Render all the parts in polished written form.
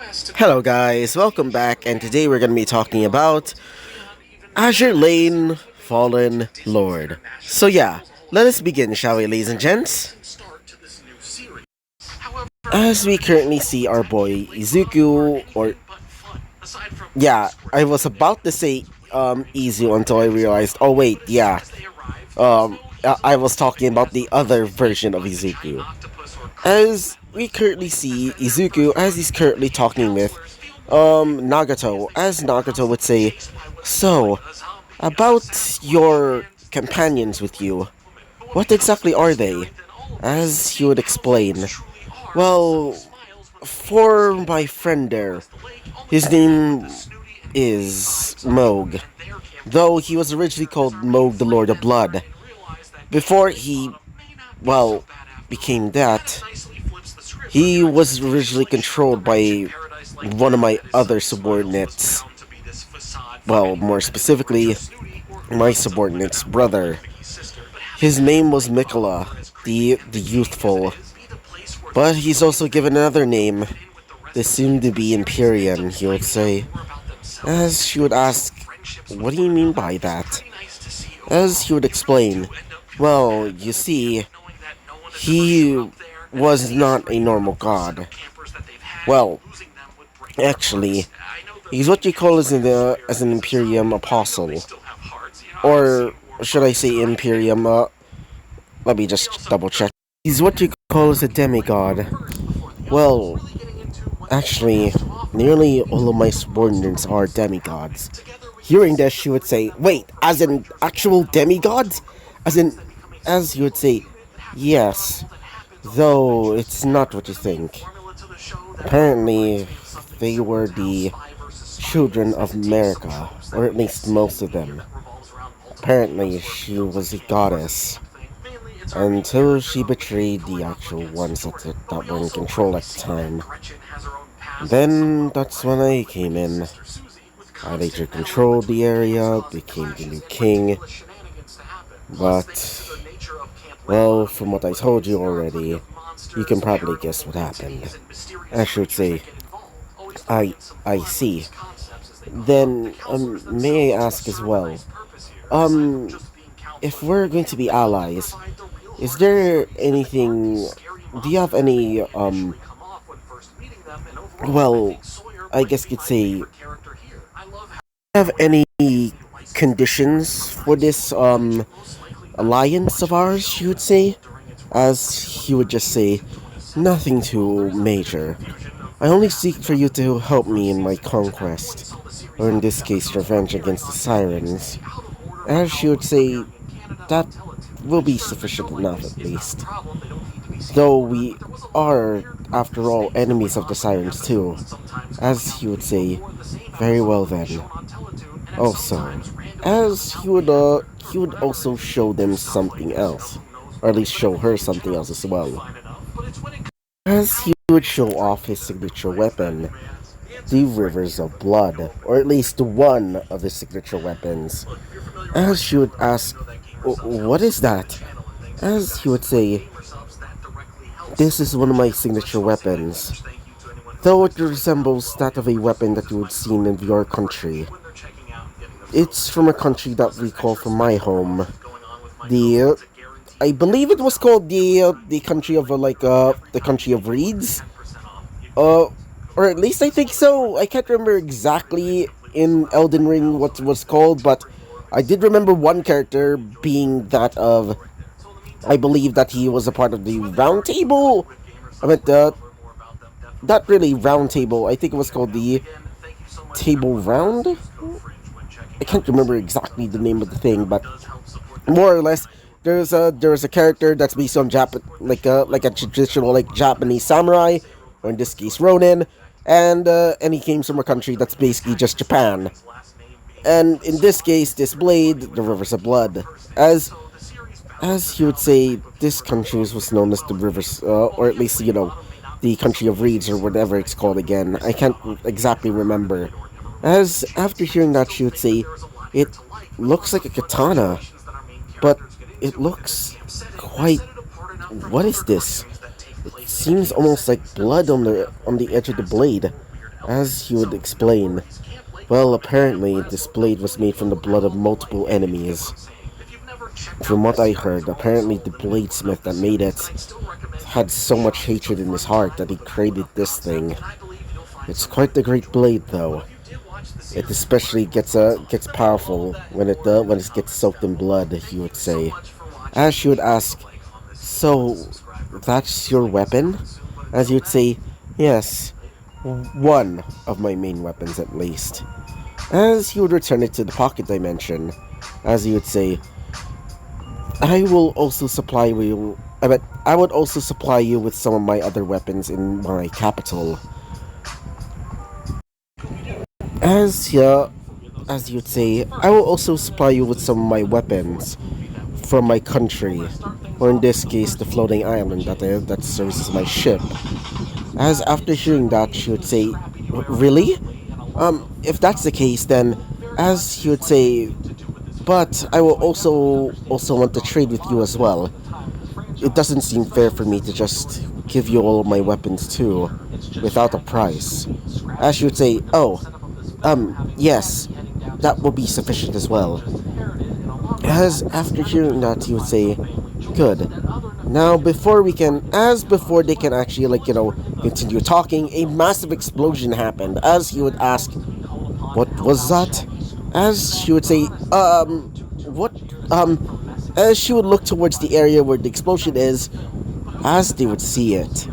Hello guys, welcome back, and today we're going to be talking about Azure Lane Fallen Lord. So yeah, let us begin, shall we, ladies and gents? As we currently see our boy Izuku, or yeah, I was about to say Izu until I realized, oh wait, yeah, I was talking about the other version of Izuku. As we currently see Izuku, as he's currently talking with Nagato, as Nagato would say, so, about your companions with you, what exactly are they? As he would explain, well, for my friend there, his name is Moog, though he was originally called Moog the Lord of Blood. Before he, well, became that, he was originally controlled by one of my other subordinates. Well, more specifically, my subordinate's brother. His name was Mikola, the youthful. But he's also given another name, the soon-to-be Empyrean, he would say. As she would ask, what do you mean by that? As he would explain, well, you see, he was not a normal god. Well, actually, he's what you call as an Imperium Apostle. Or should I say Imperium, let me just double check. He's what you call as a demigod. Well, actually, nearly all of my subordinates are demigods. Hearing this, she would say, wait, as in actual demigods? As you would say, yes. Though, it's not what you think. Apparently, they were the children of America, or at least most of them. Apparently, she was a goddess, until she betrayed the actual ones that were in control at the time. Then, that's when I came in. I later controlled the area, became the new king, but, well, from what I told you already, you can probably guess what happened. I should say, I see. Then, may I ask as well, um, if we're going to be allies, is there anything, do you have any, well, I guess you'd say, have any conditions for this, alliance of ours, you would say? As he would just say, nothing too major. I only seek for you to help me in my conquest, or in this case, revenge against the Sirens. As she would say, that will be sufficient enough at least. Though we are, after all, enemies of the Sirens too. As he would say, very well then. Also, as he would also show them something else. Or at least show her something else as well. As he would show off his signature weapon, the Rivers of Blood, or at least one of his signature weapons. As she would ask, what is that? As he would say, this is one of my signature weapons, though it resembles that of a weapon that you would see in your country. It's from a country that we call from my home. I believe it was called the country of the country of reeds. Or at least I think so. I can't remember exactly in Elden Ring what it was called, but I did remember one character being that of, I believe that he was a part of the Round Table. I meant not really Round Table. I think it was called the Table Round. I can't remember exactly the name of the thing, but more or less, there's a character that's based on like a traditional like Japanese samurai, or in this case Ronin, and he came from a country that's basically just Japan. And in this case, this blade, the Rivers of Blood, as he would say, this country was known as the Rivers, or at least the country of reeds or whatever it's called again. I can't exactly remember. As after hearing that, she would say, it looks like a katana, but it looks quite. What is this? It seems almost like blood on the edge of the blade. As he would explain, well, apparently this blade was made from the blood of multiple enemies. From what I heard, apparently the bladesmith that made it had so much hatred in his heart that he created this thing. It's quite the great blade, though. It especially gets powerful when it gets soaked in blood, he would say. As she would ask, "So, that's your weapon?" As you'd say, "Yes, one of my main weapons at least." As he would return it to the pocket dimension, as he would say, "I will also supply you. I would also supply you with some of my other weapons in my capital." As yeah, as you'd say, "I will also supply you with some of my weapons from my country, or in this case, the floating island that serves as my ship." As after hearing that, she would say, "Really? If that's the case, then," as he would say, "but I will also want to trade with you as well. It doesn't seem fair for me to just give you all of my weapons too, without a price." As she would say, "Oh, yes, that will be sufficient as well." As after hearing that, he would say, "Good. Now, before they can actually, continue talking, a massive explosion happened." As he would ask, "What was that?" As she would say, what, um, as she would look towards the area where the explosion is, as they would see it,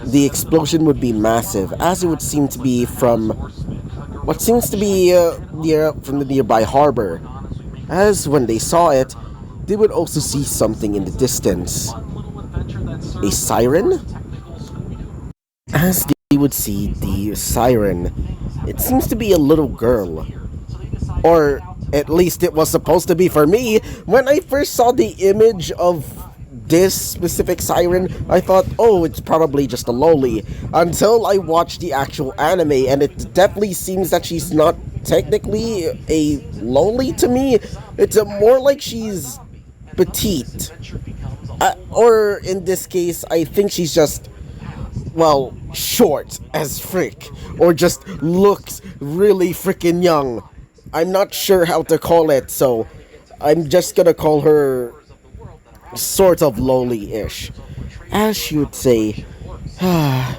the explosion would be massive, as it would seem to be from what seems to be from the nearby harbor. As when they saw it, they would also see something in the distance. A siren? As they would see the siren, it seems to be a little girl. Or at least it was supposed to be for me. When I first saw the image of this specific siren, I thought, oh, it's probably just a Loli. Until I watched the actual anime, and it definitely seems that she's not technically a Loli to me. It's more like she's petite. Or in this case, I think she's just, well, short as frick. Or just looks really freaking young. I'm not sure how to call it, so I'm just gonna call her sort of lowly-ish. As she would say, "Ah,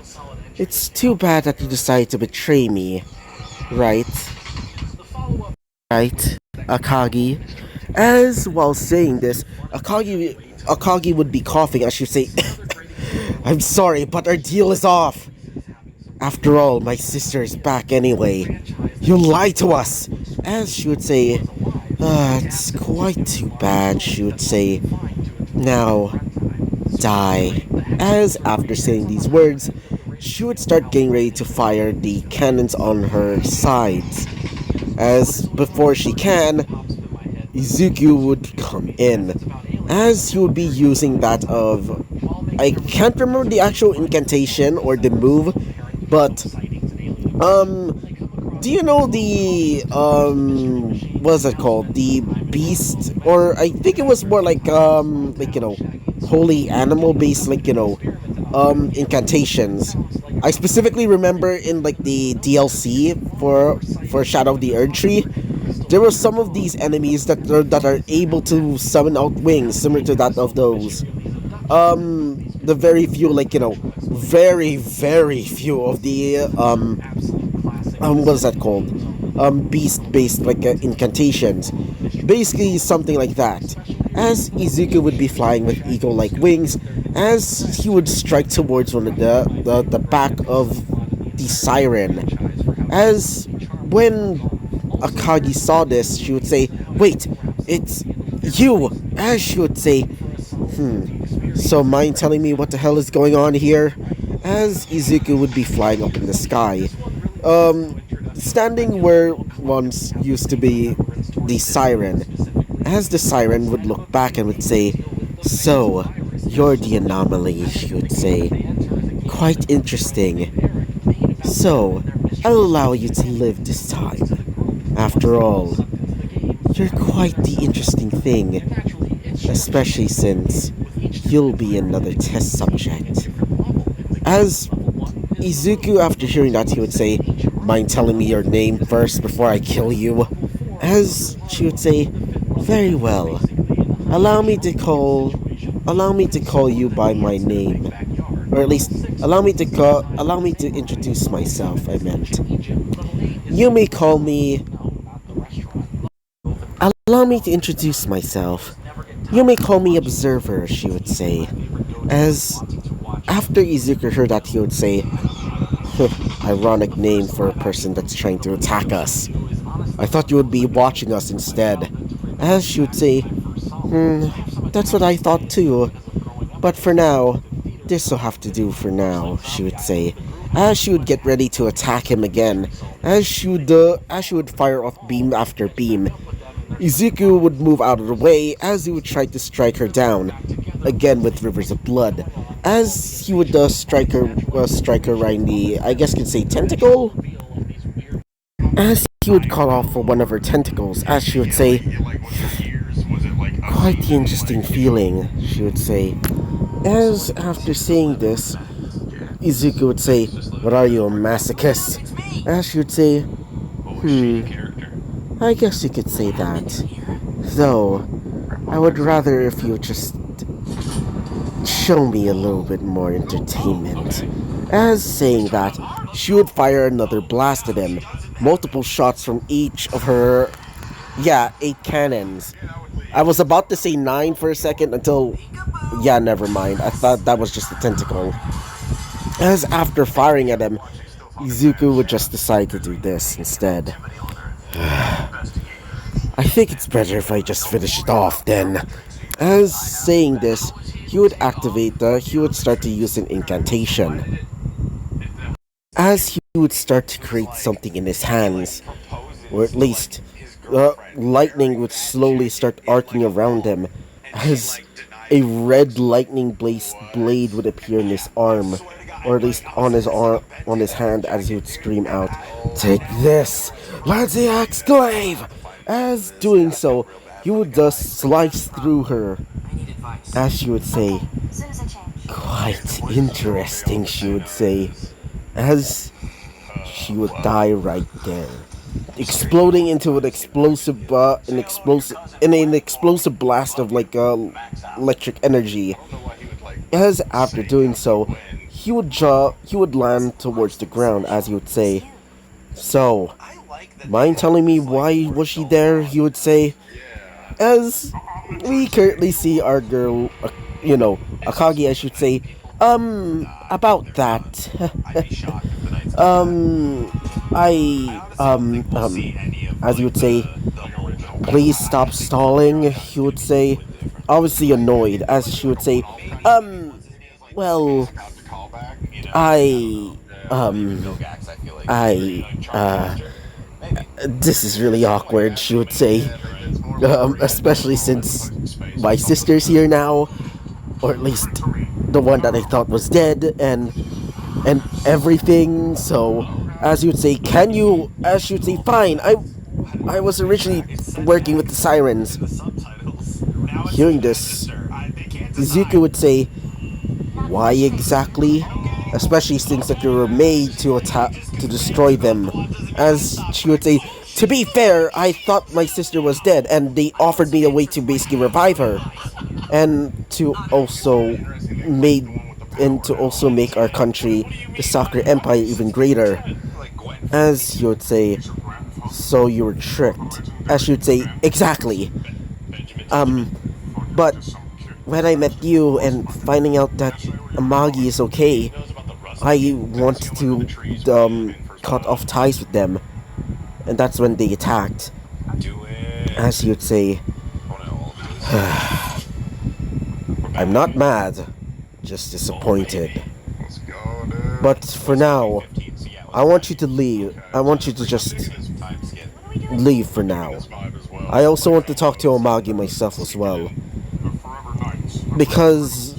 it's too bad that you decided to betray me, right? Right, Akagi?" As while saying this, Akagi would be coughing as she would say, "I'm sorry, but our deal is off. After all, my sister is back anyway. You lied to us." As she would say, "It's quite too bad," she would say. "Now, die." As after saying these words, she would start getting ready to fire the cannons on her sides. As before she can, Izuku would come in. As he would be using that of, I can't remember the actual incantation or the move, but do you know the what's it called? The beast, or I think it was more holy animal based, incantations. I specifically remember in like the DLC for Shadow of the Erdtree, there were some of these enemies that are able to summon out wings similar to that of those. The very few, very very few of the what is that called? Beast based incantations. Basically something like that. As Izuku would be flying with eagle like wings, as he would strike towards one of the back of the siren. As when Akagi saw this, she would say, "Wait, it's you!" As she would say, "So mind telling me what the hell is going on here?" As Izuku would be flying up in the sky, standing where once used to be the siren. As the siren would look back and would say, "So, you're the anomaly," she would say. "Quite interesting. So, I'll allow you to live this time. After all, you're quite the interesting thing, especially since you'll be another test subject." As Izuku, after hearing that, he would say, "Mind telling me your name first before I kill you?" As she would say, "Very well. Allow me to call allow me to call you by my name. Or at least allow me to introduce myself, I meant. You may call me Allow me to introduce myself. You may call me Observer," she would say. As after Izuku heard that, he would say, "Ironic name for a person that's trying to attack us. I thought you would be watching us instead." As she would say, "That's what I thought too. But for now, this'll have to do for now," she would say. As she would get ready to attack him again, as she would fire off beam after beam, Izuku would move out of the way as he would try to strike her down, again with rivers of blood. As he would strike her right in the, I guess you could say, tentacle? As he would cut off for one of her tentacles, as she would say, "Quite the interesting feeling," she would say. As after saying this, Izuku would say, "What are you, a masochist?" As she would say, I guess you could say that. Though, I would rather if you just show me a little bit more entertainment." As saying that, she would fire another blast at him, multiple shots from each of her, yeah, 8 cannons. I was about to say 9 for a second until, yeah, never mind. I thought that was just a tentacle. As after firing at him, Izuku would just decide to do this instead. "I think it's better if I just finish it off then." As saying this, he would start to use an incantation. As he would start to create something in his hands, or at least lightning would slowly start arcing around him, as a red lightning blade would appear in his arm, or at least on his hand, as he would scream out, "Take this, Lazy Exclave!" As doing so, he would thus slice through her, as she would say, "Quite interesting," she would say, as she would die right there, exploding into an explosive blast of electric energy. As after doing so, he would land towards the ground, as he would say, "So, mind telling me why was she there?" he would say. As we currently see our girl, Akagi, I should say, about that. As you would say, "Please stop stalling," he would say, obviously annoyed, as she would say, well, I, I, this is really awkward," she would say, especially since my sister's here now, or at least the one that I thought was dead, and everything. So, as you would say, as she would say, "Fine, I was originally working with the sirens." Hearing this, Izuku would say, "Why exactly?" Especially since that you were made to destroy them. As she would say, "To be fair, I thought my sister was dead, and they offered me a way to basically revive her, and made to also make our country, the Soccer Empire, even greater." As you would say, "So you were tricked." As she would say, "Exactly. But when I met you and finding out that Amagi is okay, I wanted to cut off ties with them, and that's when they attacked." As you'd say, "I'm not mad, just disappointed. But for now, I want you to leave. I want you to just leave for now. I also want to talk to Amagi myself as well, because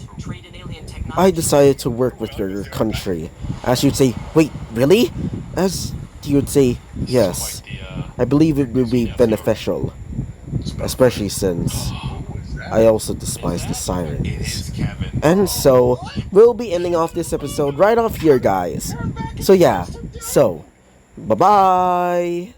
I decided to work with your country." As you'd say, "Wait, really?" As you would say, "Yes. I believe it would be beneficial, especially since I also despise the sirens. And so, we'll be ending off this episode right off here, guys. So, yeah. So, bye bye.